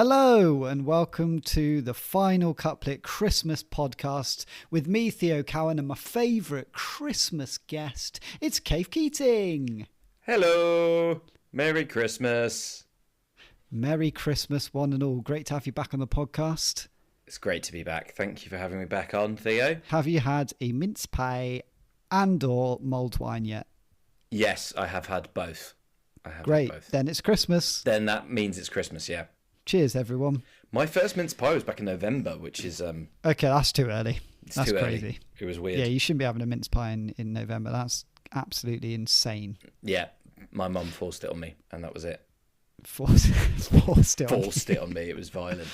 Hello and welcome to the final Couplet Christmas podcast with me, Theo Cowan, and my favourite Christmas guest. It's Kaffe Keating. Hello. Merry Christmas. Merry Christmas, one and all. Great to have you back on the podcast. It's great to be back. Thank you for having me back on, Theo. Have you had a mince pie and or mulled wine yet? Yes, I have had both. Great. Then it's Christmas. Then that means it's Christmas, yeah. Cheers, everyone. My first mince pie was back in November, which is... Okay, that's too early. That's too crazy. Early. It was weird. Yeah, you shouldn't be having a mince pie in November. That's absolutely insane. Yeah, my mum forced it on me, and that was it. Forced it on me. It was violent.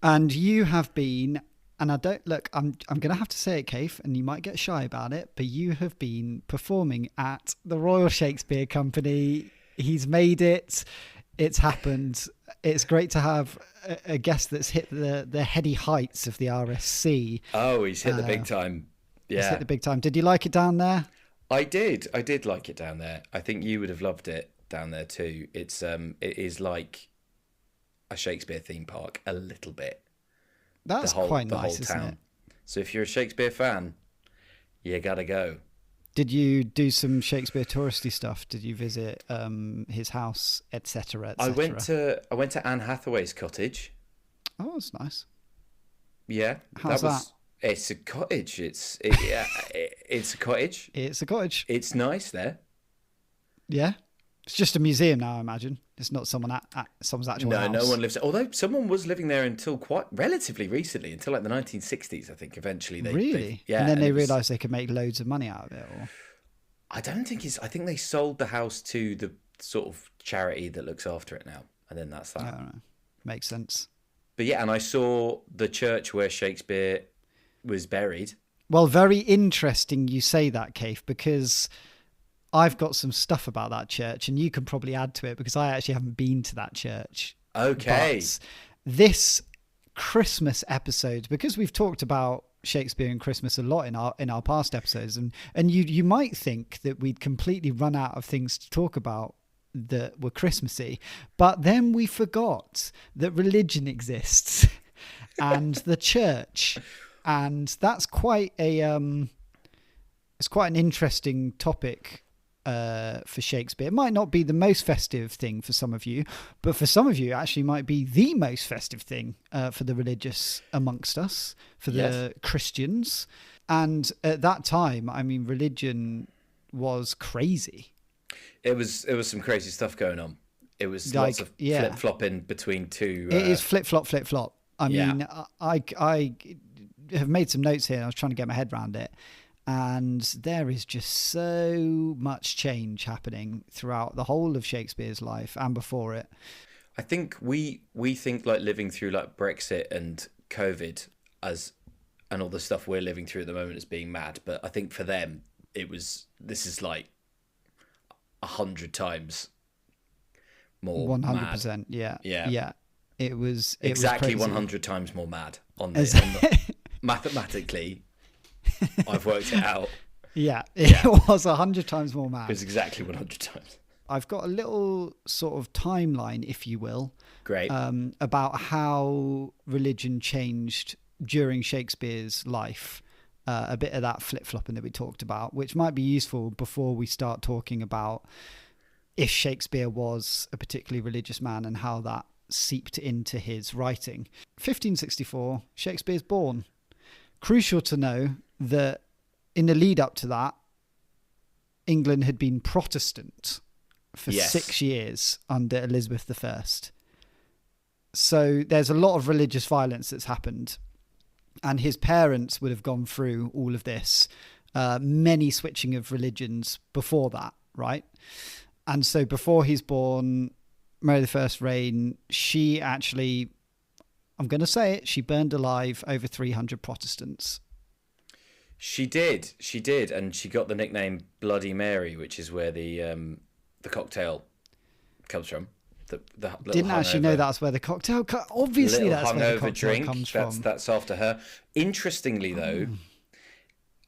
And you have been, and I'm going to have to say it, Kaffe, and you might get shy about it, but you have been performing at the Royal Shakespeare Company. He's made it. It's happened. It's great to have a guest that's hit the heady heights of the RSC. Oh, he's hit the big time. Yeah. He's hit the big time. Did you like it down there? I did like it down there. I think you would have loved it down there too. It is like a Shakespeare theme park a little bit. That's quite nice, isn't it? So if you're a Shakespeare fan, you gotta go. Did you do some Shakespeare touristy stuff? Did you visit his house, etc.? I went to Anne Hathaway's cottage. Oh, that's nice. Yeah, how's that? It's a cottage. It's a cottage. It's a cottage. It's nice there. Yeah, it's just a museum now. I imagine it's not someone's actual house. No one lives there. Although someone was living there until quite relatively recently, until like the 1960s, I think. Eventually, and then they realised they could make loads of money out of it. Or I think they sold the house to the sort of charity that looks after it now, and then that's that. I don't know. Makes sense. But yeah, and I saw the church where Shakespeare was buried. Well, very interesting you say that, Kaffe, because I've got some stuff about that church and you can probably add to it because I actually haven't been to that church. Okay. But this Christmas episode, because we've talked about Shakespeare and Christmas a lot in our past episodes, and you might think that we'd completely run out of things to talk about that were Christmassy, but then we forgot that religion exists and the church, and that's quite an interesting topic for Shakespeare. It might not be the most festive thing for some of you, but for some of you it actually might be the most festive thing for the religious amongst us, for the Christians. And at that time, I mean, religion was crazy. It was some crazy stuff going on. It was lots of flip-flopping between two... It is flip-flop. I mean, I have made some notes here and I was trying to get my head around it. And there is just so much change happening throughout the whole of Shakespeare's life and before it. I think we think like living through like Brexit and COVID and all the stuff we're living through at the moment as being mad. But I think for them, this is like 100 times more 100%. mad. Yeah. It was exactly 100 times more mad on this. Mathematically, I've worked it out. Yeah, it was 100 times more mad. It was exactly 100 times. I've got a little sort of timeline, if you will. Great. About how religion changed during Shakespeare's life. A bit of that flip-flopping that we talked about, which might be useful before we start talking about if Shakespeare was a particularly religious man and how that seeped into his writing. 1564, Shakespeare's born. Crucial to know that in the lead up to that, England had been Protestant for 6 years under Elizabeth I. So there's a lot of religious violence that's happened. And his parents would have gone through all of this, many switching of religions before that, right? And so before he's born, Mary I's reign, she actually, I'm going to say it, she burned alive over 300 Protestants. She did, and she got the nickname Bloody Mary, which is where the cocktail comes from. Didn't actually know that's where the cocktail obviously that's where the cocktail drink comes from. That's after her. Interestingly though,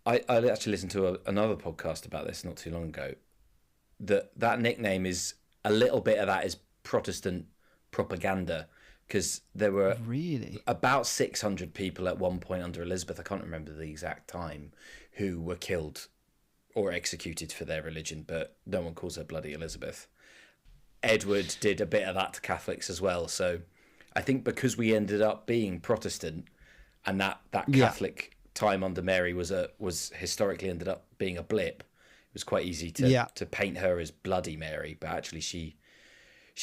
I actually listened to another podcast about this not too long ago. That nickname is a little bit of that is Protestant propaganda, because there were Really? about 600 people at one point under Elizabeth, I can't remember the exact time, who were killed or executed for their religion, but no one calls her Bloody Elizabeth. Edward did a bit of that to Catholics as well. So I think because we ended up being Protestant, and that Catholic time under Mary was historically ended up being a blip, it was quite easy to paint her as Bloody Mary, but actually she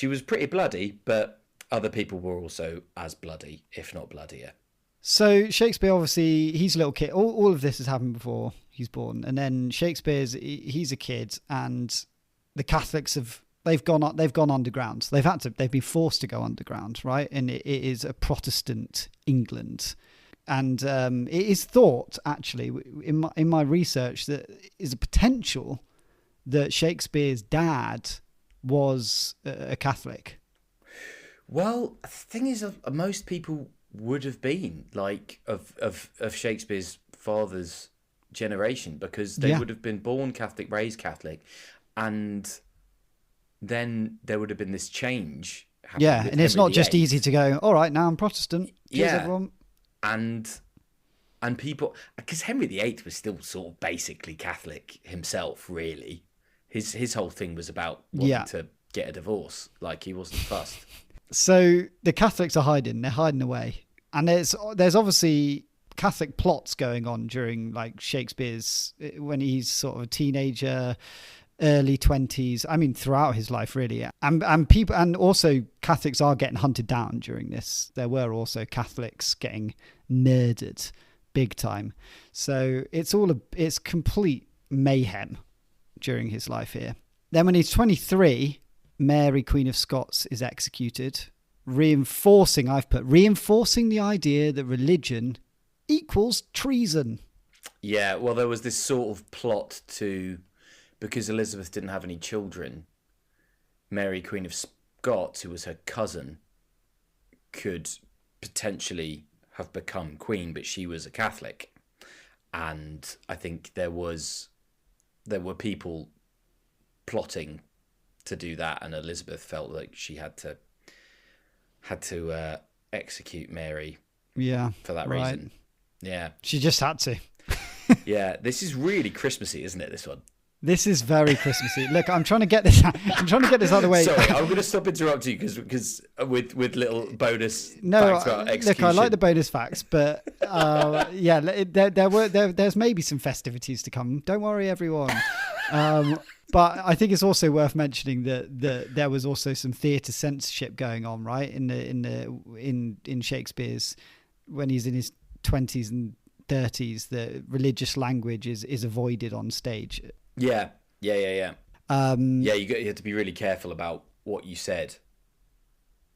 was pretty bloody, but other people were also as bloody, if not bloodier. So Shakespeare, obviously, he's a little kid. All of this has happened before he's born, and then he's a kid, and the Catholics they've gone underground. They've been forced to go underground, right? And it is a Protestant England, and it is thought, actually, in my research, that is a potential that Shakespeare's dad was a Catholic. Well, the thing is, most people would have been like of Shakespeare's father's generation, because they would have been born Catholic, raised Catholic, and then there would have been this change. Yeah, and it's not just easy to go, all right, now I'm Protestant. Cheers, everyone. And people, because Henry VIII was still sort of basically Catholic himself, really. His whole thing was about wanting to get a divorce. Like, he wasn't fussed. So the Catholics are hiding. They're hiding away. And there's obviously Catholic plots going on during, like, Shakespeare's, when he's sort of a teenager, early 20s. I mean, throughout his life, really. And people, and also Catholics are getting hunted down during this. There were also Catholics getting murdered big time. So it's complete mayhem during his life here. Then when he's 23, Mary, Queen of Scots, is executed, reinforcing the idea that religion equals treason. Yeah, well, there was this sort of plot to, because Elizabeth didn't have any children, Mary, Queen of Scots, who was her cousin, could potentially have become queen, but she was a Catholic. And I think there were people plotting to do that, and Elizabeth felt like she had to execute Mary. Yeah, for that reason. Yeah, she just had to. Yeah, this is really Christmassy, isn't it? This one. This is very Christmassy. Look, I'm trying to get this out of the way. Sorry, I'm going to stop interrupting you because with little bonus facts about execution. Look, I like the bonus facts, but there's maybe some festivities to come. Don't worry, everyone. But I think it's also worth mentioning that there was also some theatre censorship going on, right? In Shakespeare's, when he's in his 20s and 30s, the religious language is avoided on stage. Yeah. You had to be really careful about what you said.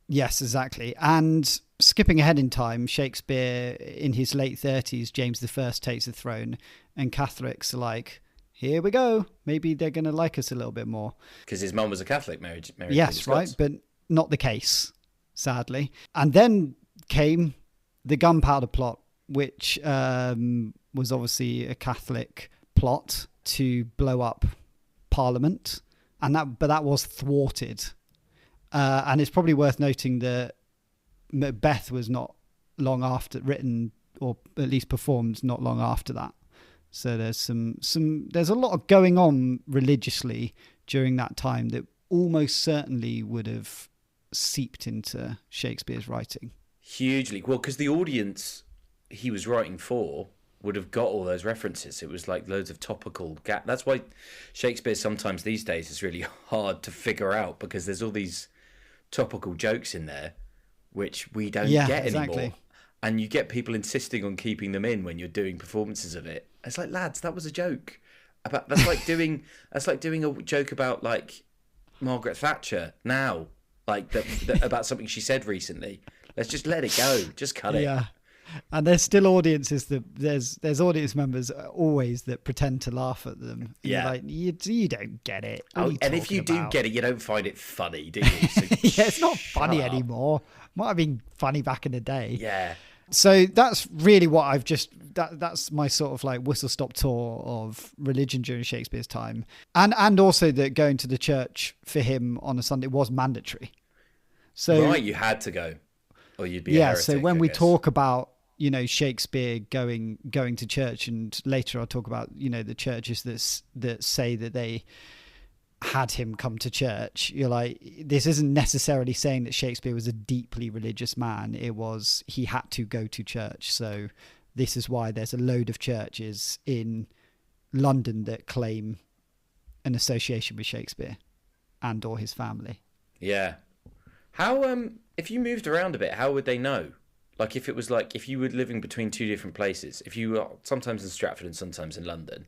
Yes, exactly. And skipping ahead in time, Shakespeare, in his late 30s, James I takes the throne, and Catholics are like, here we go. Maybe they're going to like us a little bit more. Because his mum was a Catholic, Mary. Yes, right, but not the case, sadly. And then came the Gunpowder Plot, which was obviously a Catholic plot to blow up Parliament, but that was thwarted. And it's probably worth noting that Macbeth was not long after written, or at least performed not long after that. So there's there's a lot of going on religiously during that time that almost certainly would have seeped into Shakespeare's writing. Hugely. Well, because the audience he was writing for would have got all those references. It was like loads of topical that's why Shakespeare sometimes these days is really hard to figure out, because there's all these topical jokes in there which we don't get anymore. And you get people insisting on keeping them in when you're doing performances of it. It's like, lads, that was a joke. That's like doing a joke about, like, Margaret Thatcher now, like about something she said recently. Let's just let it go. Just cut it. Yeah. And there's still audiences there's audience members always that pretend to laugh at them. And you're like, you don't get it. And if you do get it, you don't find it funny, do you? So yeah, it's not funny anymore. Might have been funny back in the day. Yeah. So that's really what that's my sort of like whistle stop tour of religion during Shakespeare's time. And also that going to the church for him on a Sunday was mandatory. So right, you had to go, or you'd be a yeah. heretic, So when I we guess. talk about, Shakespeare going to church, and later I'll talk about, the churches that say that they had him come to church, you're like, this isn't necessarily saying that Shakespeare was a deeply religious man. It was, he had to go to church. So this is why there's a load of churches in London that claim an association with Shakespeare and or his family. Yeah. How if you moved around a bit, how would they know? Like if it was like if you were living between two different places, if you were sometimes in Stratford and sometimes in London,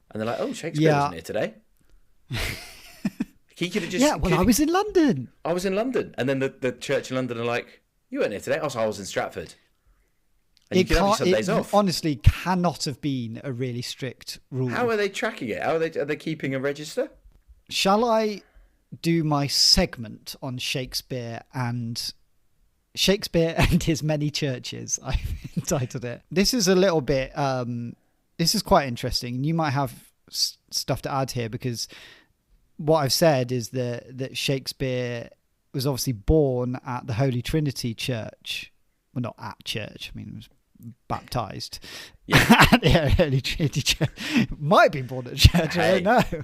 and they're like, "Oh, Shakespeare wasn't here today." He could have just I was in London. I was in London, and then the church in London are like, "You weren't here today." Also, I was in Stratford. And you could have your Sundays off. Honestly cannot have been a really strict rule. How are they tracking it? Are they keeping a register? Shall I do my segment on Shakespeare and his many churches? I've entitled it. This is a little bit. This is quite interesting. You might have stuff to add here, because what I've said is that Shakespeare was obviously born at the Holy Trinity Church. Well, not at church. I mean, he was baptized at the Holy Trinity Church. Might have been born at church. Hey, I don't know.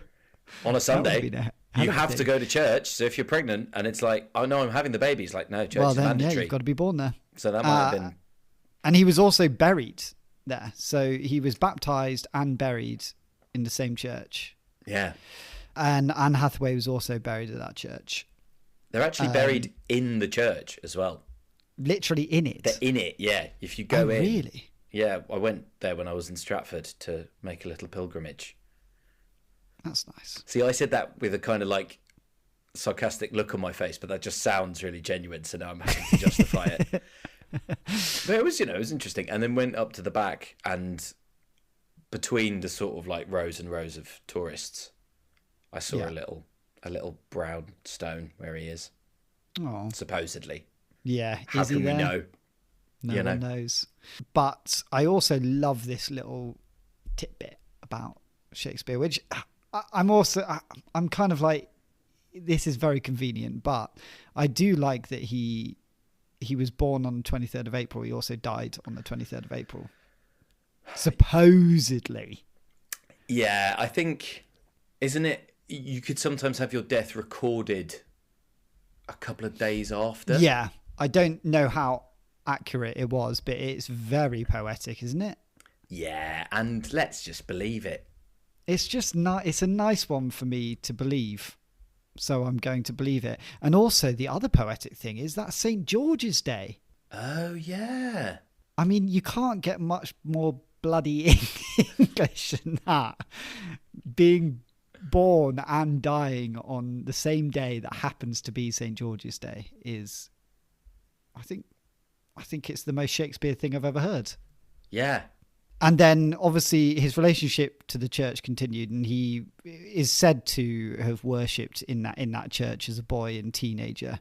On a Sunday, you have to go to church. So if you're pregnant and it's like, "Oh no, I'm having the baby," it's like, no, church is mandatory. Yeah, you've got to be born there. So that might have been. And he was also buried there. So he was baptized and buried in the same church. Yeah. And Anne Hathaway was also buried at that church. They're actually buried in the church as well. Literally in it. They're in it, yeah. If you go in. Really? Yeah, I went there when I was in Stratford to make a little pilgrimage. That's nice. See, I said that with a kind of like sarcastic look on my face, but that just sounds really genuine, so now I'm having to justify it. But it was, it was interesting. And then went up to the back, and between the sort of like rows and rows of tourists, I saw a little brown stone where he is. Oh. Supposedly. Yeah. How can we know? No one knows. But I also love this little tidbit about Shakespeare, which I'm kind of like, this is very convenient, but I do like that he was born on the 23rd of April. He also died on the 23rd of April. Supposedly. Yeah, I think, isn't it, you could sometimes have your death recorded a couple of days after? Yeah. I don't know how accurate it was, but it's very poetic, isn't it? Yeah, and let's just believe it. It's just it's a nice one for me to believe, so I'm going to believe it. And also the other poetic thing is that St. George's Day. Oh yeah. I mean, you can't get much more bloody English than that. Being born and dying on the same day that happens to be St. George's Day is, I think it's the most Shakespeare thing I've ever heard. Yeah. And then obviously his relationship to the church continued, and he is said to have worshipped in that church as a boy and teenager,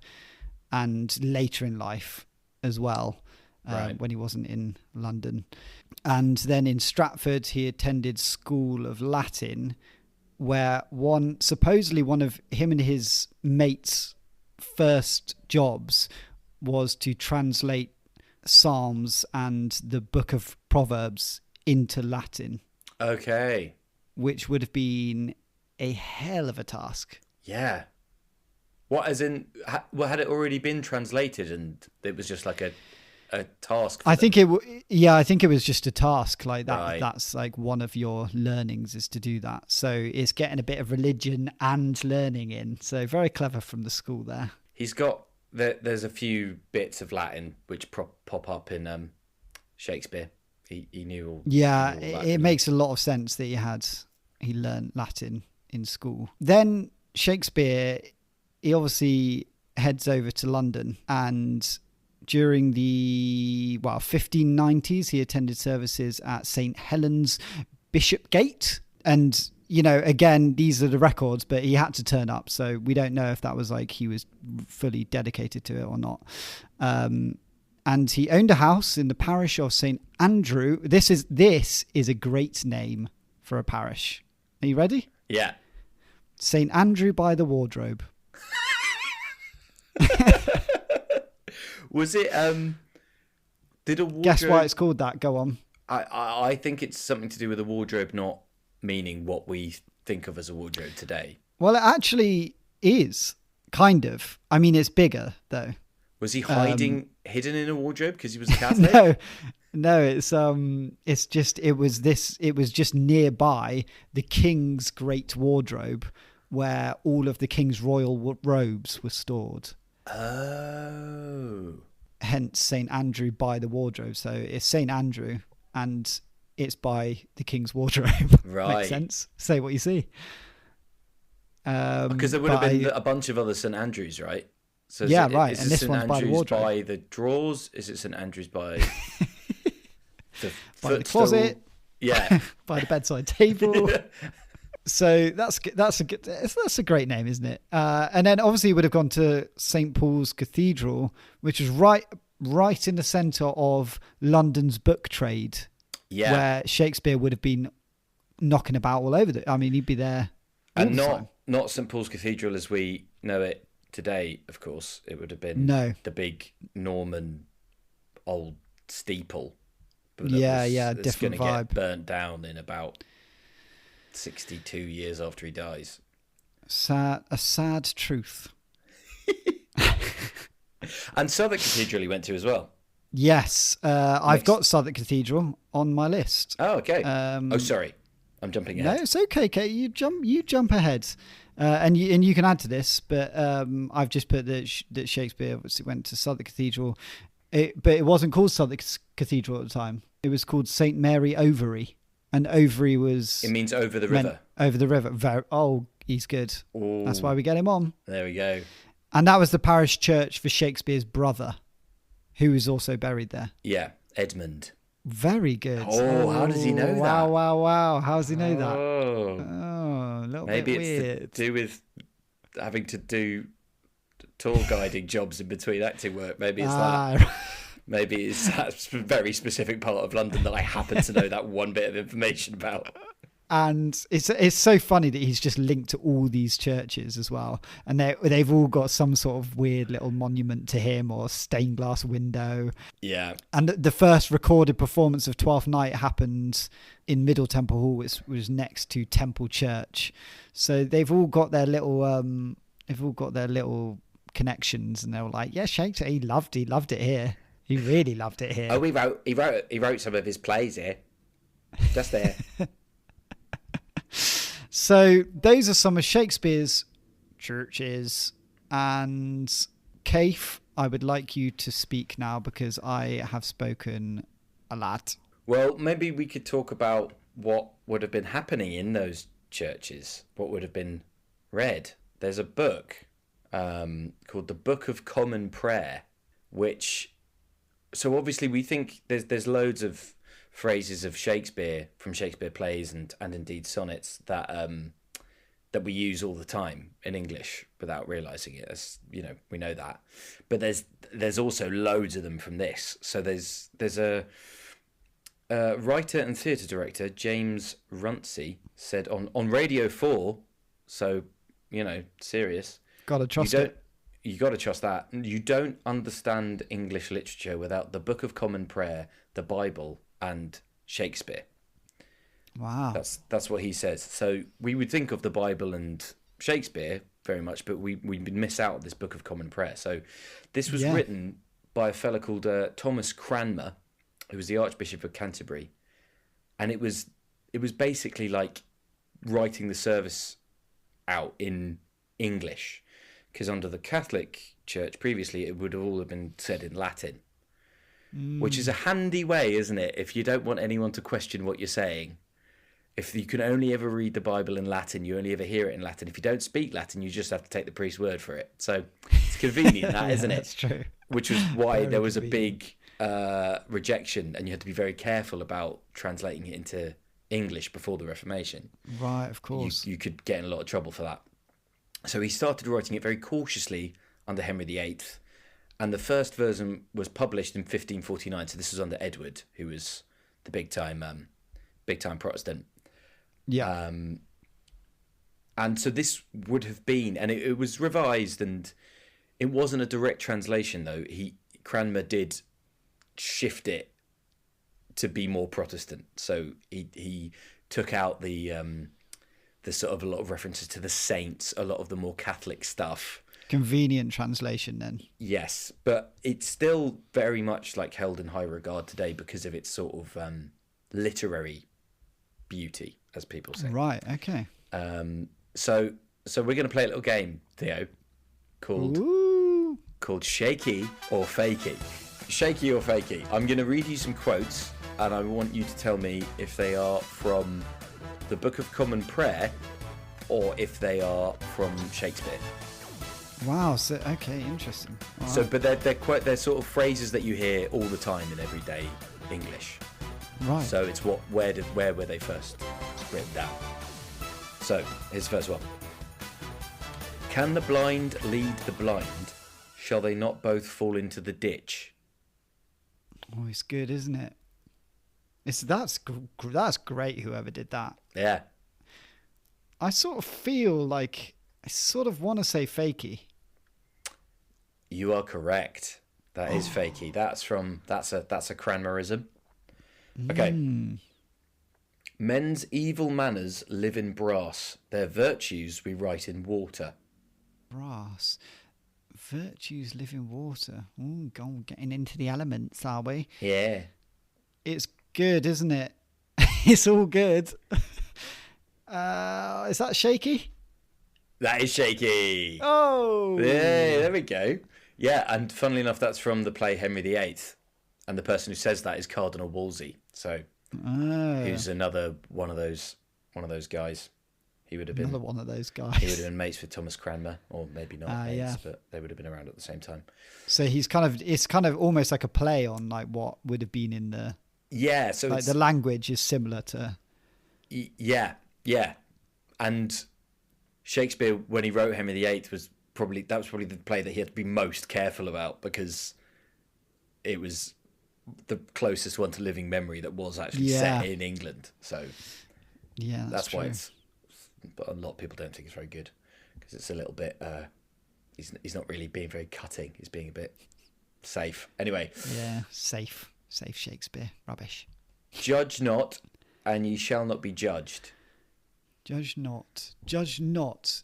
and later in life as well, right. When he wasn't in London. And then in Stratford, he attended School of Latin, where supposedly one of him and his mates' first jobs was to translate Psalms and the Book of Proverbs into Latin. Okay. Which would have been a hell of a task. Yeah. What, as in, had it already been translated and it was just like a task? I think it was just a task like that. Right. That's like one of your learnings is to do that. So it's getting a bit of religion and learning in. So very clever from the school there. He's got, there's a few bits of Latin which pop up in Shakespeare. He knew all. Yeah, knew all it makes a lot of sense that he learned Latin in school. Then Shakespeare, he obviously heads over to London, and during the 1590s, he attended services at St. Helen's Bishopgate. And, again, these are the records, but he had to turn up. So we don't know if that was like he was fully dedicated to it or not. And he owned a house in the parish of St. Andrew. This is a great name for a parish. Are you ready? Yeah. St. Andrew by the Wardrobe. Was it? Did a wardrobe? Guess why it's called that? Go on. I think it's something to do with a wardrobe not meaning what we think of as a wardrobe today. Well, it actually is kind of. I mean, it's bigger though. Was he hidden in a wardrobe because he was a Catholic? No, it's just it was just nearby the king's great wardrobe, where all of the king's royal robes were stored. Oh. Hence St. Andrew by the wardrobe. So it's St. Andrew and it's by the king's wardrobe. Right. Makes sense. Say what you see. Because there would have been a bunch of other St. Andrews, right? So yeah, right. Is And this St. one's Andrews by the wardrobe. by the drawers? Is it St. Andrews by by the closet? Yeah. By the bedside table. So that's a great name, isn't it? And then obviously he would have gone to St. Paul's Cathedral, which is right in the centre of London's book trade, where Shakespeare would have been knocking about all over. I mean, he'd be there. And not St. Paul's Cathedral as we know it today, of course. It would have been the big Norman old steeple. Different going to vibe. Get burnt down in about 62 years after he dies. A sad truth. And Southwark Cathedral he went to as well. Yes, I've got Southwark Cathedral on my list. Oh, okay. Sorry, I'm jumping ahead. No, it's okay, Kate. You jump ahead, and you can add to this. But I've just put that Shakespeare obviously went to Southwark Cathedral, but it wasn't called Southwark Cathedral at the time. It was called St. Mary Overy. And Overy was... It means over the river. Over the river. He's good. Ooh. That's why we get him on. There we go. And that was the parish church for Shakespeare's brother, who was also buried there. Yeah, Edmund. Very good. How does he know that? Wow. How does he know that? Oh, a little maybe bit weird. Maybe it's to do with having to do tour guiding jobs in between acting work. Maybe it's that. Maybe it's that very specific part of London that I happen to know that one bit of information about. And it's so funny that he's just linked to all these churches as well, and they've all got some sort of weird little monument to him or stained glass window. Yeah. And the first recorded performance of Twelfth Night happened in Middle Temple Hall, which was next to Temple Church. So they've all got their little connections, and they were like, yeah, Shakespeare, he loved it here. He really loved it here. Oh, he wrote some of his plays here. Just there. So those are some of Shakespeare's churches. And Kaffe, I would like you to speak now because I have spoken a lot. Well, maybe we could talk about what would have been happening in those churches, what would have been read. There's a book called the Book of Common Prayer, which... So obviously we think there's loads of phrases of Shakespeare from Shakespeare plays and indeed sonnets that we use all the time in English without realising it. As you know, we know that. But there's also loads of them from this. So there's a writer and theatre director, James Runcie, said on Radio 4, so, serious. Gotta trust it. You got to trust that. You don't understand English literature without the Book of Common Prayer, the Bible, and Shakespeare. Wow. That's what he says. So we would think of the Bible and Shakespeare very much, but we miss out on this Book of Common Prayer. So this was written by a fella called Thomas Cranmer, who was the Archbishop of Canterbury, and it was basically like writing the service out in English. Because under the Catholic Church previously, it would have all been said in Latin, which is a handy way, isn't it? If you don't want anyone to question what you're saying, if you can only ever read the Bible in Latin, you only ever hear it in Latin. If you don't speak Latin, you just have to take the priest's word for it. So it's convenient, that, isn't it? That's true. Which was why there was a big rejection, and you had to be very careful about translating it into English before the Reformation. Right, of course. You could get in a lot of trouble for that. So he started writing it very cautiously under Henry VIII, and the first version was published in 1549. So this was under Edward, who was the big time Protestant. Yeah. And so this would have been, and it was revised, and it wasn't a direct translation though. Cranmer did shift it to be more Protestant. So he took out the sort of a lot of references to the saints, a lot of the more Catholic stuff. Convenient translation then. Yes, but it's still very much like held in high regard today because of its sort of literary beauty, as people say. Right, okay. So we're going to play a little game, Theo, called Shaky or Fakey. Shaky or Fakey. I'm going to read you some quotes, and I want you to tell me if they are from the Book of Common Prayer or if they are from Shakespeare. Wow. So okay, interesting. Wow. So, but they're sort of phrases that you hear all the time in everyday English. Right. So it's where were they first written down? So here's the first one. Can the blind lead the blind? Shall they not both fall into the ditch? Oh, it's good, isn't it? That's great. Whoever did that. Yeah. I sort of feel like I sort of want to say fakey. You are correct. That is fakey. That's a Cranmerism. Okay. Men's evil manners live in brass. Their virtues we write in water. Brass. Virtues live in water. Getting into the elements, are we? Yeah. It's good, isn't it? It's all good. Is that shaky? That is shaky. Oh. Yeah, there we go. Yeah, and funnily enough, that's from the play Henry VIII. And the person who says that is Cardinal Wolsey. So who's another one of those guys. He would have been another one of those guys. He would have been mates with Thomas Cranmer, or maybe not mates, yeah. but they would have been around at the same time. So it's kind of almost like a play on like what would have been in the so like the language is similar to yeah. And Shakespeare, when he wrote Henry VIII, was probably the play that he had to be most careful about because it was the closest one to living memory that was actually set in England. So yeah, that's why but a lot of people don't think it's very good because it's a little bit he's not really being very cutting, he's being a bit safe. Anyway, safe Shakespeare rubbish. Judge not and ye shall not be judged. Judge not,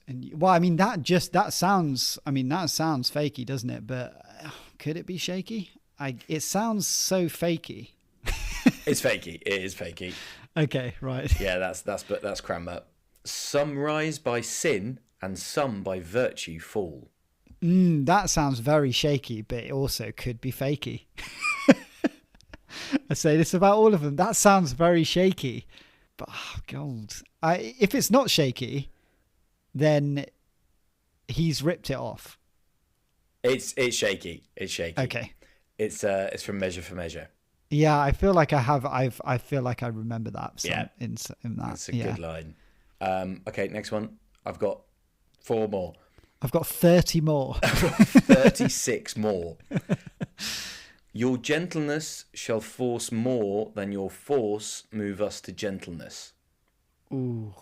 and well, I mean that sounds fakey, doesn't it? But could it be shaky? It sounds so fakey. It's fakey. It is fakey. Okay, right. Yeah, that's Cranmer. Some rise by sin and some by virtue fall. That sounds very shaky, but it also could be fakey. I say this about all of them. That sounds very shaky. But God, if it's not shaky, then he's ripped it off. It's shaky. It's shaky. Okay. It's from Measure for Measure. Yeah, I feel like I feel like I remember that. In that. That's a good line. Okay, next one. I've got 4 more. I've got 30 more. 36 more. Your gentleness shall force more than your force move us to gentleness. Ooh.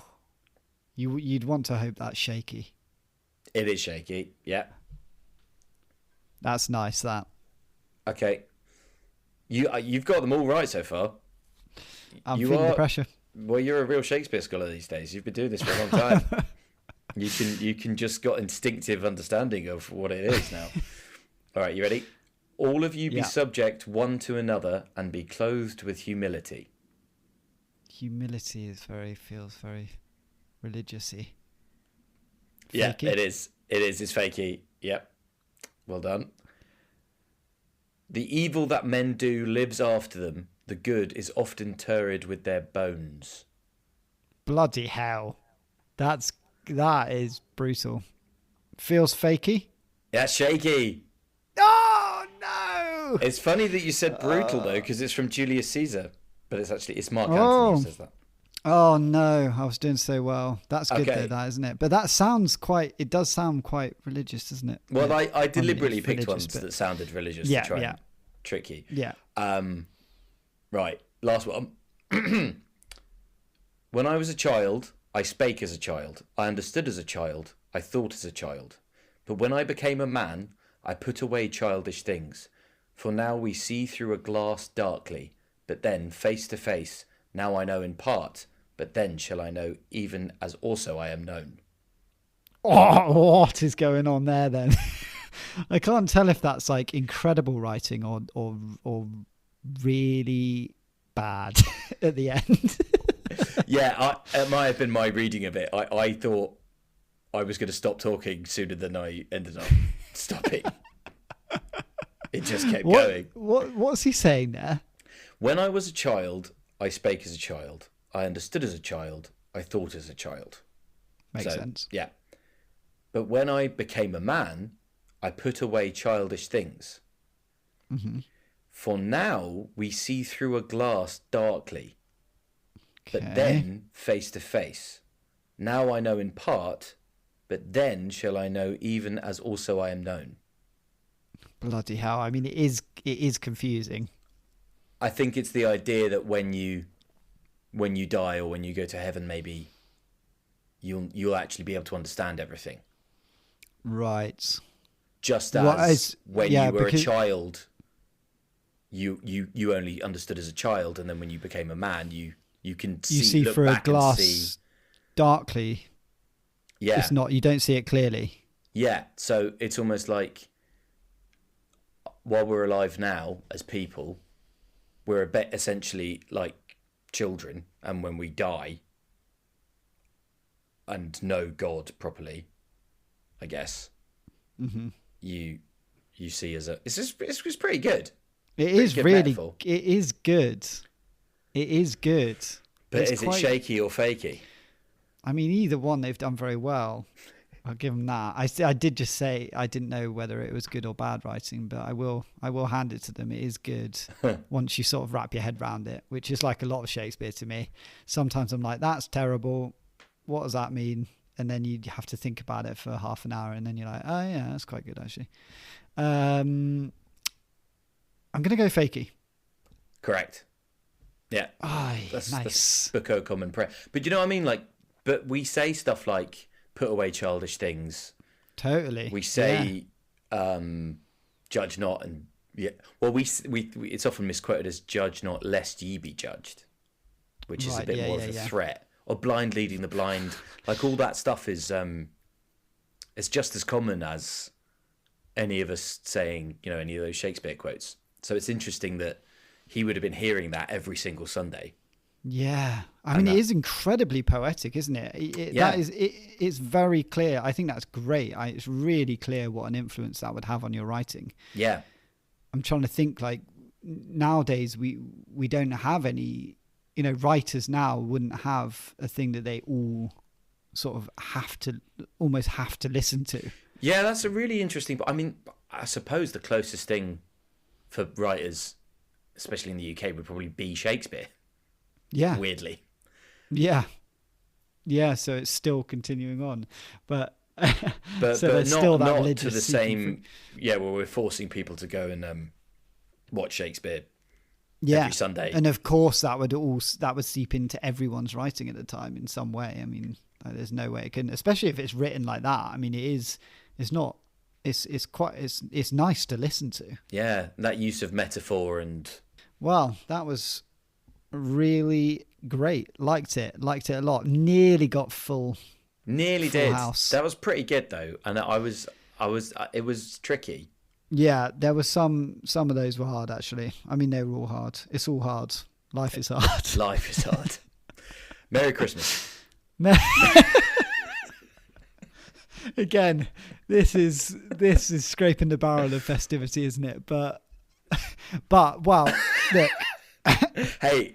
You'd want to hope that's shaky. It is shaky, yeah. That's nice, that. Okay. You've got them all right so far. I'm feeling the pressure. Well, you're a real Shakespeare scholar these days. You've been doing this for a long time. You can just got instinctive understanding of what it is now. All right, you ready? All of you be subject one to another and be clothed with humility. Humility feels very religious-y. Yeah, it is. It's fakey. Yep. Well done. The evil that men do lives after them. The good is often turrid with their bones. Bloody hell. That is brutal. Feels fakey? Yeah, shaky. Oh, no! It's funny that you said brutal, though, because it's from Julius Caesar. But it's Mark Antony who says that. Oh, no. I was doing so well. That's good, though, that, isn't it? But that it does sound quite religious, doesn't it? Well, I deliberately picked ones that sounded religious to try and trick you. Yeah. Right, last one. When I was a child, I spake as a child. I understood as a child. I thought as a child. But when I became a man, I put away childish things. For now we see through a glass darkly, but then face to face. Now I know in part, but then shall I know even as also I am known. Oh, what is going on there then? I can't tell if that's like incredible writing or really bad at the end. Yeah, it might have been my reading of it. I thought I was going to stop talking sooner than I ended up stopping. It just kept going. What's he saying there? When I was a child, I spake as a child. I understood as a child. I thought as a child. Makes sense. Yeah. But when I became a man, I put away childish things. Mm-hmm. For now we see through a glass darkly, Okay. but then face to face. Now I know in part, but then shall I know even as also I am known. Bloody hell. I mean, it is confusing. I think it's the idea that when you die or when you go to heaven, maybe you'll actually be able to understand everything. Right. Just as when you were a child, you only understood as a child, and then when you became a man, you can see look through a back glass and see, darkly. Yeah. It's not, you don't see it clearly. Yeah. So it's almost like while we're alive now as people, we're a bit essentially like children, and when we die and know God properly, I guess, Mm-hmm. you see as a it's pretty good. It is good really metaphor. It is good. It is good. But It's is it shaky or fakey? I mean, either one they've done very well. I'll give them that. I did just say I didn't know whether it was good or bad writing, but I will hand it to them. It is good once you sort of wrap your head around it, which is like a lot of Shakespeare to me. Sometimes I'm like, that's terrible. What does that mean? And then you have to think about it for half an hour, and then you're like, oh yeah, that's quite good actually. I'm gonna go fakey. Correct. Yeah. Nice. That's Boko common prayer. But you know what I mean? Like, but we say stuff like put away childish things. Totally. We say judge not, and yeah. Well, we it's often misquoted as judge not lest ye be judged, which is a bit more of a threat. Or blind leading the blind, like all that stuff is it's just as common as any of us saying, you know, any of those Shakespeare quotes. So it's interesting that he would have been hearing that every single Sunday. Yeah, I mean, it is incredibly poetic, isn't it? It's very clear. I think that's great. It's really clear what an influence that would have on your writing. Yeah, I'm trying to think. Like nowadays, we don't have any. You know, writers now wouldn't have a thing that they all sort of almost have to listen to. Yeah, that's a really interesting. I mean, I suppose the closest thing for writers, especially in the UK, would probably be Shakespeare. Yeah. Weirdly. Yeah. Yeah. So it's still continuing on, but but so there's still that not religious to the same. Yeah, well, we're forcing people to go and watch Shakespeare. Every Sunday. And of course that would seep into everyone's writing at the time in some way. I mean, there's no way it can, especially if it's written like that. I mean, it's nice to listen to. Yeah, that use of metaphor and. Well, that was really great. Liked it a lot. Nearly got full. Nearly full did. House. That was pretty good though, and it was tricky. Yeah, there were some of those were hard actually. I mean, they were all hard. It's all hard. Life is hard. Life is hard. Merry Christmas. Again, this is scraping the barrel of festivity, isn't it? But well, look. Hey,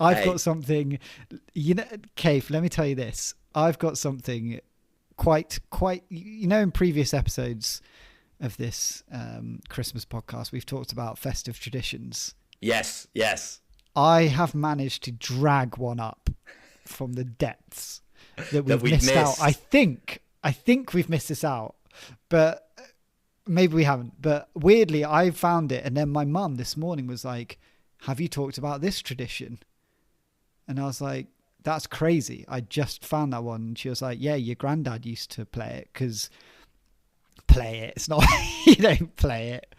I've got something. You know, Kaffe, let me tell you this. I've got something quite. You know, in previous episodes of this Christmas podcast, we've talked about festive traditions. Yes. I have managed to drag one up from the depths that we've missed out. I think we've missed this out, but maybe we haven't. But weirdly, I found it, and then my mum this morning was like, "Have you talked about this tradition?" And I was like, "That's crazy. I just found that one." And she was like, "Yeah, your granddad used to play it because play it. It's not, you don't play it.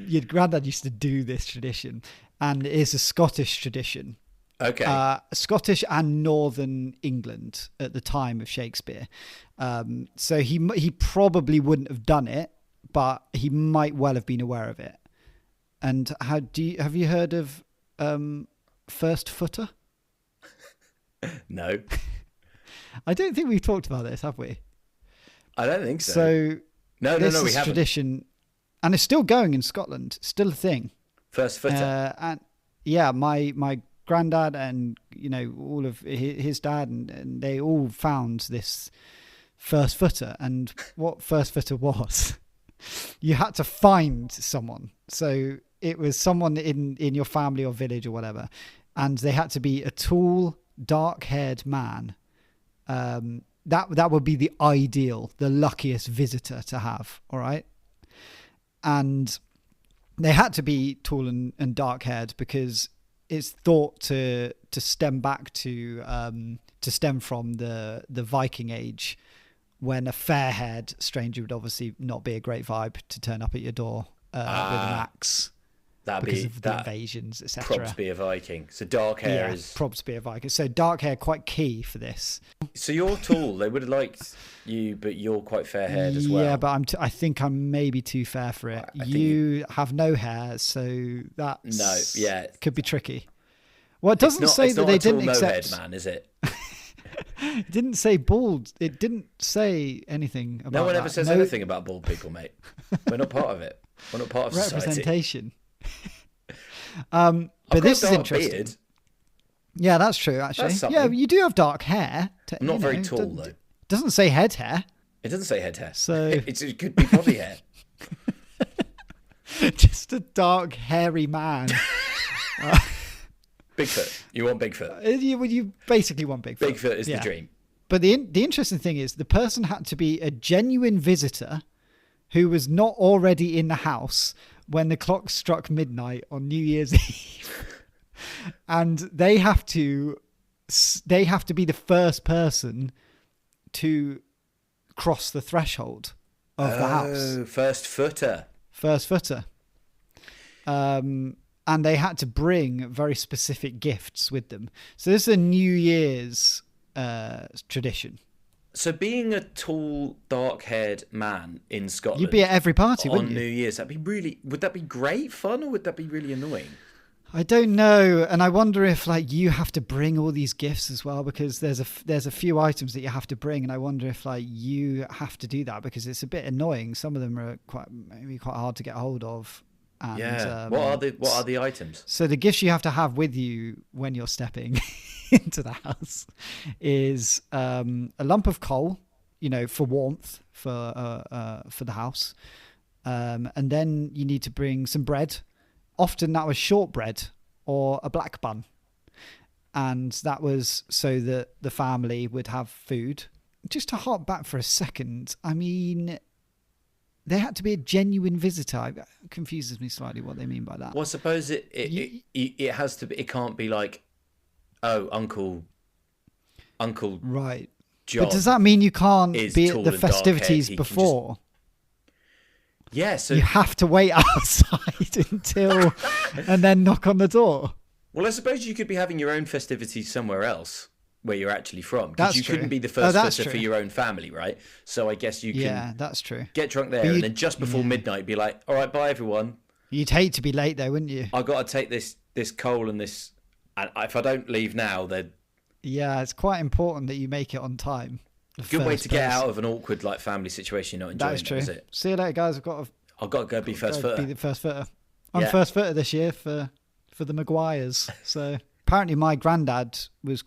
Your granddad used to do this tradition, and it is a Scottish tradition. Okay. Scottish and Northern England at the time of Shakespeare. So he probably wouldn't have done it, but he might well have been aware of it. And have you heard of first footer? No. I don't think we've talked about this, have we? I don't think so. So no, this we is haven't. Tradition, and it's still going in Scotland. Still a thing. First footer. And yeah, my granddad and all of his dad and they all found this first footer. And what first footer was, you had to find someone. So it was someone in your family or village or whatever, and they had to be a tall, dark-haired man. That would be the ideal, the luckiest visitor to have. All right. And they had to be tall and dark-haired because it's thought to stem back to stem from the Viking age, when a fair-haired stranger would obviously not be a great vibe to turn up at your door with an axe. Because of the invasions, etc. Props be a Viking. So dark hair is... props be a Viking. So dark hair, quite key for this. So you're tall. They would have liked you, but you're quite fair-haired as well. Yeah, but I think I'm maybe too fair for it. You have no hair, so that could be tricky. Well, it doesn't say that they didn't accept... no-head man, is it? It didn't say bald. It didn't say anything about No one that. ever says anything about bald people, mate. We're not part of it. We're not part of society. Representation. But this is interesting. Beard. Yeah, that's true. Actually, yeah, you do have dark hair. I'm not very tall though. Doesn't say head hair. It doesn't say head hair. So it could be body hair. Just a dark, hairy man. Bigfoot. You want Bigfoot? You basically want Bigfoot. Bigfoot is the dream. But the interesting thing is, the person had to be a genuine visitor who was not already in the house when the clock struck midnight on New Year's Eve. And they have to be the first person to cross the threshold of the house. First footer. And they had to bring very specific gifts with them. So this is a New Year's tradition. So being a tall, dark-haired man in Scotland, you'd be at every party, wouldn't you? On New Year's, would that be great fun, or would that be really annoying? I don't know, and I wonder if you have to bring all these gifts as well, because there's a few items that you have to bring, and I wonder if you have to do that because it's a bit annoying. Some of them are quite hard to get hold of. And, what are the items? So the gifts you have to have with you when you're stepping into the house is a lump of coal, for warmth for the house, and then you need to bring some bread. Often that was shortbread or a black bun, and that was so that the family would have food. Just to hark back for a second, I mean, they had to be a genuine visitor. It confuses me slightly what they mean by that. Well, suppose it has to be. It can't be Uncle right. John. But does that mean you can't be at the festivities before? Yeah, so you have to wait outside until and then knock on the door. Well, I suppose you could be having your own festivities somewhere else where you're actually from, because you couldn't be the first footer for your own family, right? So I guess you can. Yeah, that's true. Get drunk there, and then just before midnight, be like, "All right, bye everyone." You'd hate to be late, though, wouldn't you? I got to take this coal and this, and if I don't leave now, then. Yeah, it's quite important that you make it on time. Good way to get out of an awkward family situation you're not enjoying. That is true. Is it? See you later, guys. I've got to go be first footer. Be the first footer. I'm first footer this year for the Maguires. So apparently, my granddad was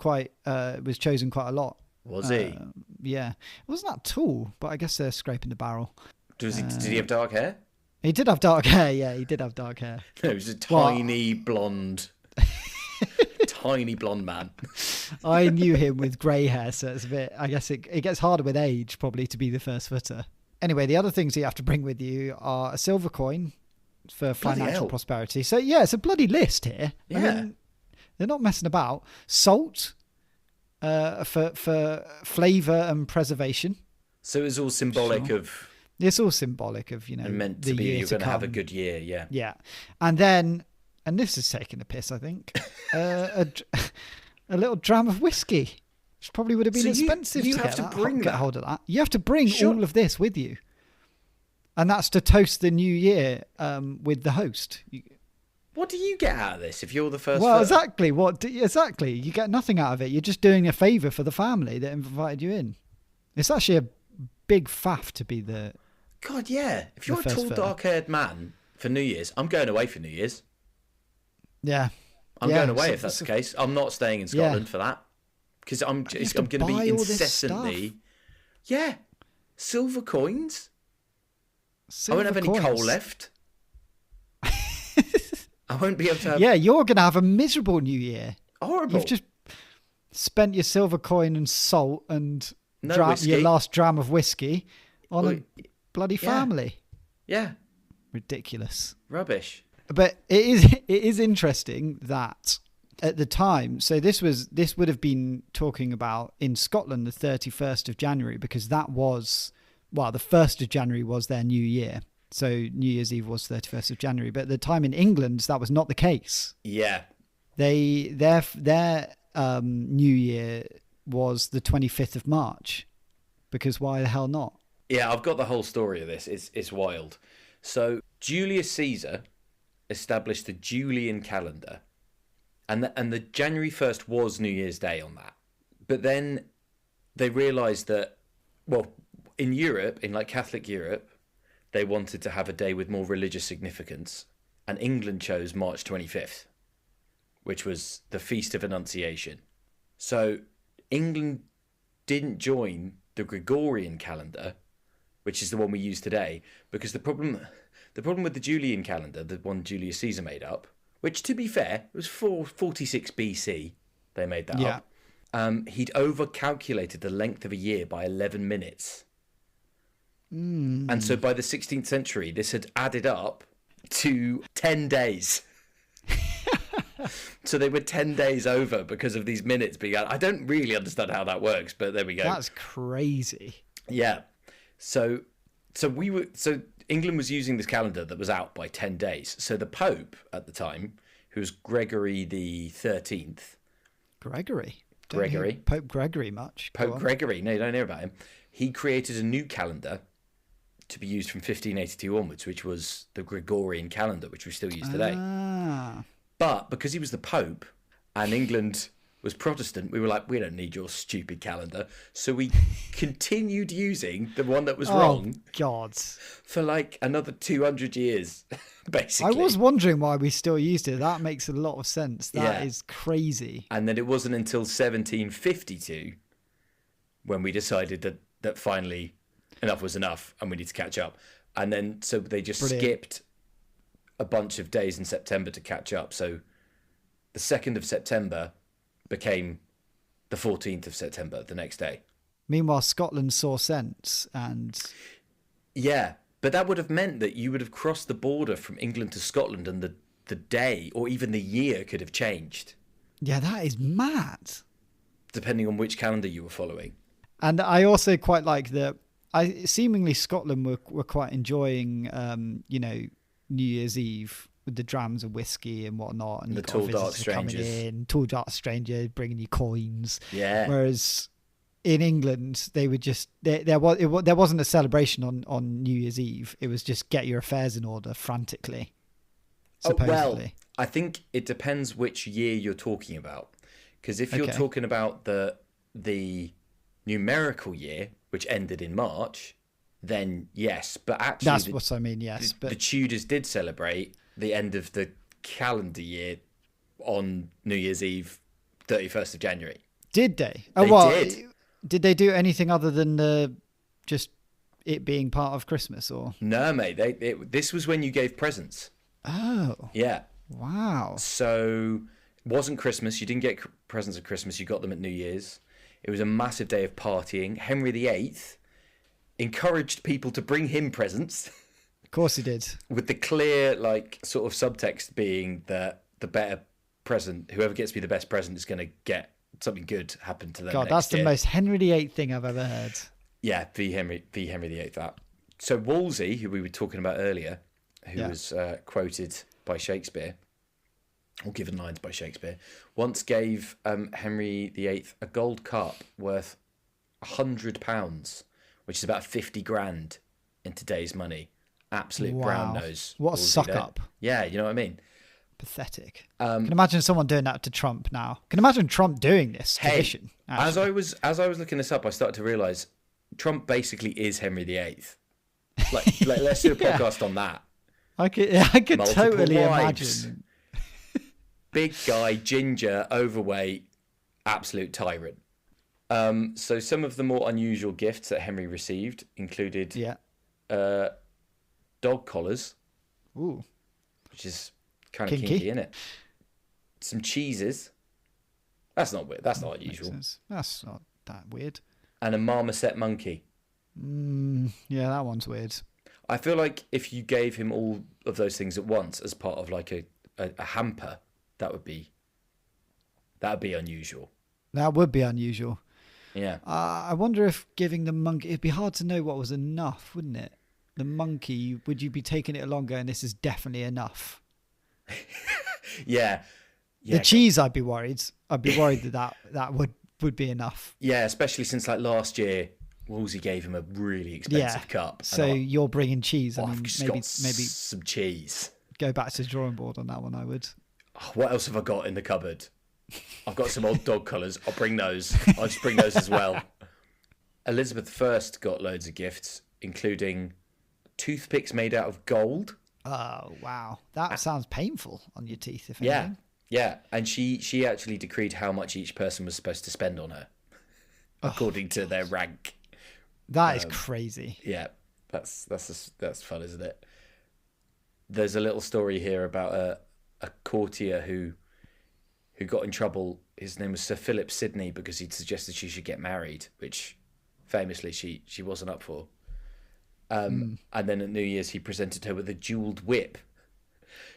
chosen quite a lot. Was he? Yeah, it wasn't that tall, but I guess they're scraping the barrel. Did he have dark hair? He did have dark hair. Yeah, he did have dark hair. No, he was a tiny blonde. Tiny blonde man. I knew him with grey hair, so it's a bit. I guess it gets harder with age, probably, to be the first footer. Anyway, the other things you have to bring with you are a silver coin for financial prosperity. So yeah, it's a bloody list here. Yeah, I mean, they're not messing about. Salt for flavour and preservation. So it's all symbolic of It's all symbolic of, and meant the to be year you're to going to have a come. good year. Yeah. Yeah. And then, and this is taking a piss, I think, a little dram of whiskey, which probably would have been So expensive you to have get, to bring get that? hold of that. You have to bring Sure. all of this with you. And that's to toast the new year with the host. What do you get out of this if you're the first? Well, first? exactly. Exactly. You get nothing out of it. You're just doing a favour for the family that invited you in. It's actually a big faff to be the... God, yeah. If you're a first tall, fella. dark-haired man for New Year's, I'm going away for New Year's. Yeah. I'm Yeah, going away so- if that's so- the case. I'm not staying in Yeah. Scotland for that because I'm You have going to to buy be all this incessantly. Yeah, silver coins. I won't have any Silver coal coins. left. I won't be able to have Yeah, you're going to have a miserable new year. horrible. You've just spent your silver coin and salt and No whiskey. your last dram of whiskey on Well, a bloody yeah. family. Yeah, Ridiculous. rubbish. But it is interesting that at the time, so this would have been talking about in Scotland the 31st of January, because that was, well, the 1st of January was their new year. So New Year's Eve was 31st of January. But at the time in England, that was not the case. Yeah, Their New Year was the 25th of March, because why the hell not? yeah. I've got the whole story of this. It's wild. So Julius Caesar established the Julian calendar, and the January 1st was New Year's Day on that. But then they realised that, well, in Europe, in like Catholic Europe, they wanted to have a day with more religious significance, and England chose March 25th, which was the Feast of Annunciation. So England didn't join the Gregorian calendar, which is the one we use today, because the problem with the Julian calendar, the one Julius Caesar made up, which to be fair was 446 BC, they made that Yeah. up. He'd over-calculated the length of a year by 11 minutes. And so by the 16th century, this had added up to 10 days. So they were 10 days over because of these minutes being out. I don't really understand how that works, but there we go. That's crazy. Yeah. So England was using this calendar that was out by 10 days. So the Pope at the time, who was Gregory the 13th. Gregory. Gregory. Pope Gregory much. Go Pope on. Gregory, no, you don't hear about him. He created a new calendar to be used from 1582 onwards, which was the Gregorian calendar, which we still use today. Ah. But because he was the Pope and England was Protestant, we were like, we don't need your stupid calendar. So we continued using the one that was wrong Oh, God. for like another 200 years, basically. I was wondering why we still used it. That makes a lot of sense. That is Yeah. crazy. And then it wasn't until 1752 when we decided that finally enough was enough and we need to catch up. And then so they just Brilliant. skipped a bunch of days in September to catch up. So the 2nd of September became the 14th of September the next day. Meanwhile, Scotland saw sense and... Yeah, but that would have meant that you would have crossed the border from England to Scotland and the day or even the year could have changed, Yeah, that is mad. depending on which calendar you were following. And I also quite like that. Seemingly Scotland were quite enjoying, New Year's Eve with the drams of whiskey and whatnot, and The you've got tall, dark visitors coming strangers. in, tall dark stranger bringing you coins. Yeah. Whereas in England, they would just there wasn't a celebration on New Year's Eve. It was just get your affairs in order frantically. Supposedly. Well, I think it depends which year you're talking about. Because if you're Okay. talking about the numerical year, which ended in March, then yes. But actually, That's what I mean. Yes, the but Tudors did celebrate the end of the calendar year on New Year's Eve, 31st of January. did they? They did. Did they do anything other than just it being part of Christmas or? No, mate. This was when you gave presents. Oh, Yeah. wow. So it wasn't Christmas. You didn't get presents at Christmas. You got them at New Year's. It was a massive day of partying. Henry VIII encouraged people to bring him presents Of course he did. with the clear, sort of subtext being that the better present, whoever gets me the best present is going to get something good happen to them. God, next that's the year. most Henry VIII thing I've ever heard. Yeah, v Henry VIII that. So Wolsey, who we were talking about earlier, who Yeah. was quoted by Shakespeare, or given lines by Shakespeare, once gave Henry VIII a gold cup worth £100, which is about 50 grand in today's money. Absolute brown nose. What a Wolsey suck there. up. Yeah, you know what I mean? Pathetic. Can you imagine someone doing that to Trump now? Can you imagine Trump doing this to Hey, Vision? as I was looking this up, I started to realise Trump basically is Henry VIII. Like let's do a Yeah. podcast on that. I could Multiple totally wives. imagine. Big guy, ginger, overweight, absolute tyrant. So some of the more unusual gifts that Henry received included Yeah. dog collars, Ooh. which is kind of Kinky. kinky, isn't it? Some cheeses. That's not weird. That's not Makes unusual. sense. That's not that weird. And a marmoset monkey. Yeah, that one's weird. I feel like if you gave him all of those things at once as part of like a hamper, that would be unusual. That would be unusual. Yeah. I wonder if giving the monkey, it'd be hard to know what was enough, wouldn't it? The monkey, would you be taking it longer and this is definitely enough? Yeah. The cheese, I'd be worried. I'd be worried that would be enough. Yeah, especially since like last year, Wolsey gave him a really expensive cup. So you're bringing cheese. I I've mean, just maybe got some cheese. go back to the drawing board on that one. I would. Oh, what else have I got in the cupboard? I've got some old dog collars. I'll bring those. I'll just bring those as well. Elizabeth I got loads of gifts, including toothpicks made out of gold. Oh wow, that sounds painful on your teeth. If Yeah, anything. yeah. And she actually decreed how much each person was supposed to spend on her, according to their rank. That is crazy. Yeah, that's fun, isn't it? There's a little story here about a courtier who got in trouble. His name was Sir Philip Sidney because he'd suggested she should get married, which famously she wasn't up for. And then at New Year's he presented her with a jewelled whip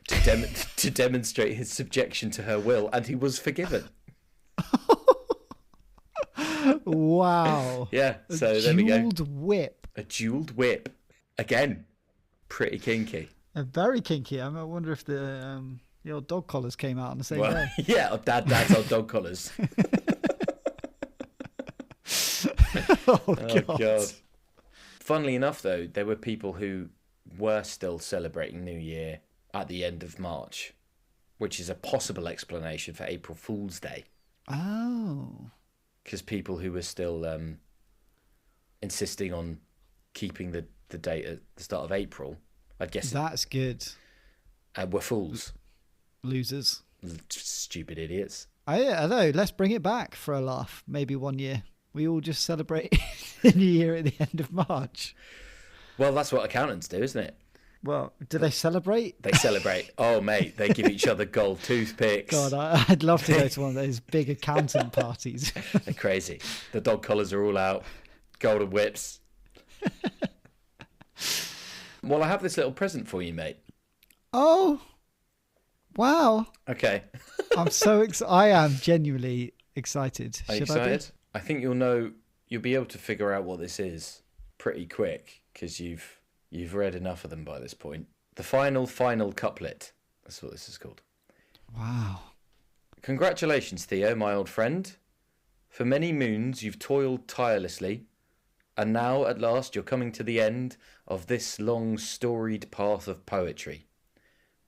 to demonstrate his subjection to her will, and he was forgiven. Wow. Yeah, so there we go. Jeweled whip. A jewelled whip. Again, pretty kinky. Very kinky. I wonder if the old dog collars came out on the same day. Yeah, dad's old dog collars. Oh God. Funnily enough, though, there were people who were still celebrating New Year at the end of March, which is a possible explanation for April Fool's Day. Oh. Because people who were still insisting on keeping the date at the start of April, I guess That's good. were fools. Losers. Stupid idiots. I don't know. Let's bring it back for a laugh. Maybe one year. We all just celebrate the New Year at the end of March. Well, that's what accountants do, isn't it? Well, do they celebrate? They celebrate. Oh, mate, they give each other gold toothpicks. God, I'd love to go to one of those big accountant parties. They're crazy. The dog collars are all out. Golden whips. Well, I have this little present for you, mate. Oh, wow. Okay. I'm so excited. I am genuinely excited. Are you Should excited? I think you'll be able to figure out what this is pretty quick because you've read enough of them by this point. The final couplet. That's what this is called. Wow. Congratulations, Theo, my old friend. For many moons you've toiled tirelessly, and now at last you're coming to the end of this long storied path of poetry.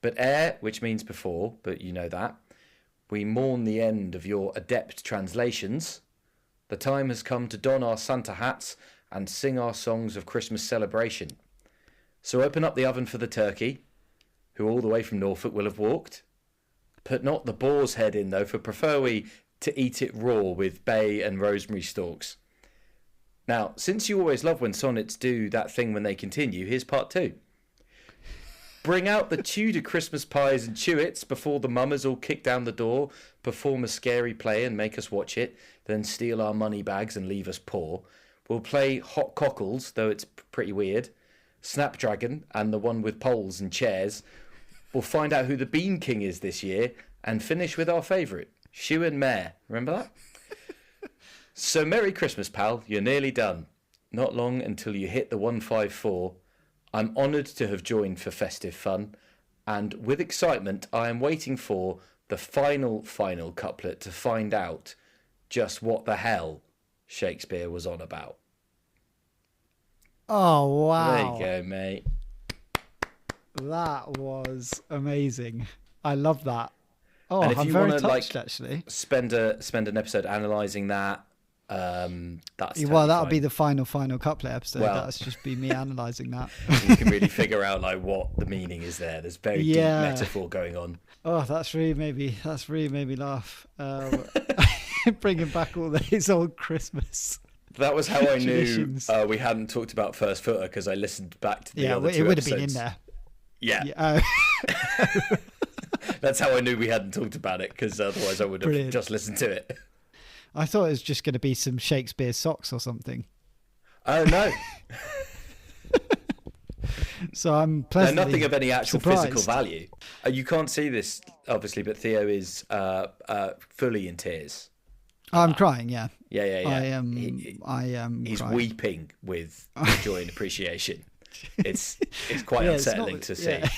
But ere, which means before, but you know that, we mourn the end of your adept translations, the time has come to don our Santa hats and sing our songs of Christmas celebration. So open up the oven for the turkey, who all the way from Norfolk will have walked. Put not the boar's head in, though, for prefer we to eat it raw with bay and rosemary stalks. Now, since you always love when sonnets do that thing when they continue, here's part 2. Bring out the Tudor Christmas pies and chewits before the mummers all kick down the door, perform a scary play and make us watch it, then steal our money bags and leave us poor. We'll play Hot Cockles, though it's pretty weird, Snapdragon and the one with poles and chairs. We'll find out who the Bean King is this year and finish with our favourite, Shoe and Mare. Remember that? So Merry Christmas, pal. You're nearly done. Not long until you hit the 154 I'm honoured to have joined for festive fun, and with excitement I am waiting for the final couplet to find out just what the hell Shakespeare was on about. Oh, wow. There you go, mate. That was amazing. I love that. Oh, and if I'm you very want to touched, actually. spend an episode analysing that, that's Well, that'll fine. be the final couplet episode. Well, That's just be me analysing that. You can really figure out like what the meaning is there. There's very deep metaphor going on. Oh, that's really made me laugh. Bringing back all these old Christmas. That was how I knew traditions. We hadn't talked about First Footer, because I listened back to the other it two would episodes. have been in there. Yeah. That's how I knew we hadn't talked about it, because otherwise I would have just listened to it. I thought it was just going to be some Shakespeare socks or something. Oh, no. So I'm pleasantly nothing of any actual surprised. physical value. You can't see this, obviously, but Theo is fully in tears. I'm crying, yeah. Yeah. I am He's crying. weeping with joy and appreciation. It's quite unsettling to see. Yeah.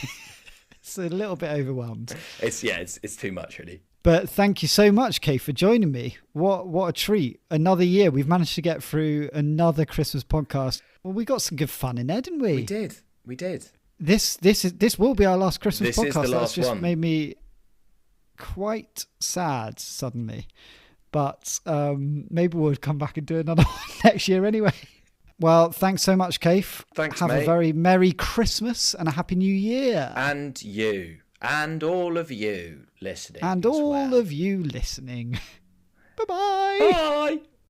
It's a little bit overwhelmed. It's too much, really. But thank you so much, Kay, for joining me. What a treat. Another year. We've managed to get through another Christmas podcast. Well, we got some good fun in there, didn't we? We did. This will be our last Christmas This podcast. is the last That's just one. made me quite sad suddenly. But maybe we'll come back and do another one next year anyway. Well, thanks so much, Kaif. Thanks, Have mate. a very Merry Christmas and a Happy New Year. And you. And all of you listening. And as all well. of you listening. Bye-bye. Bye.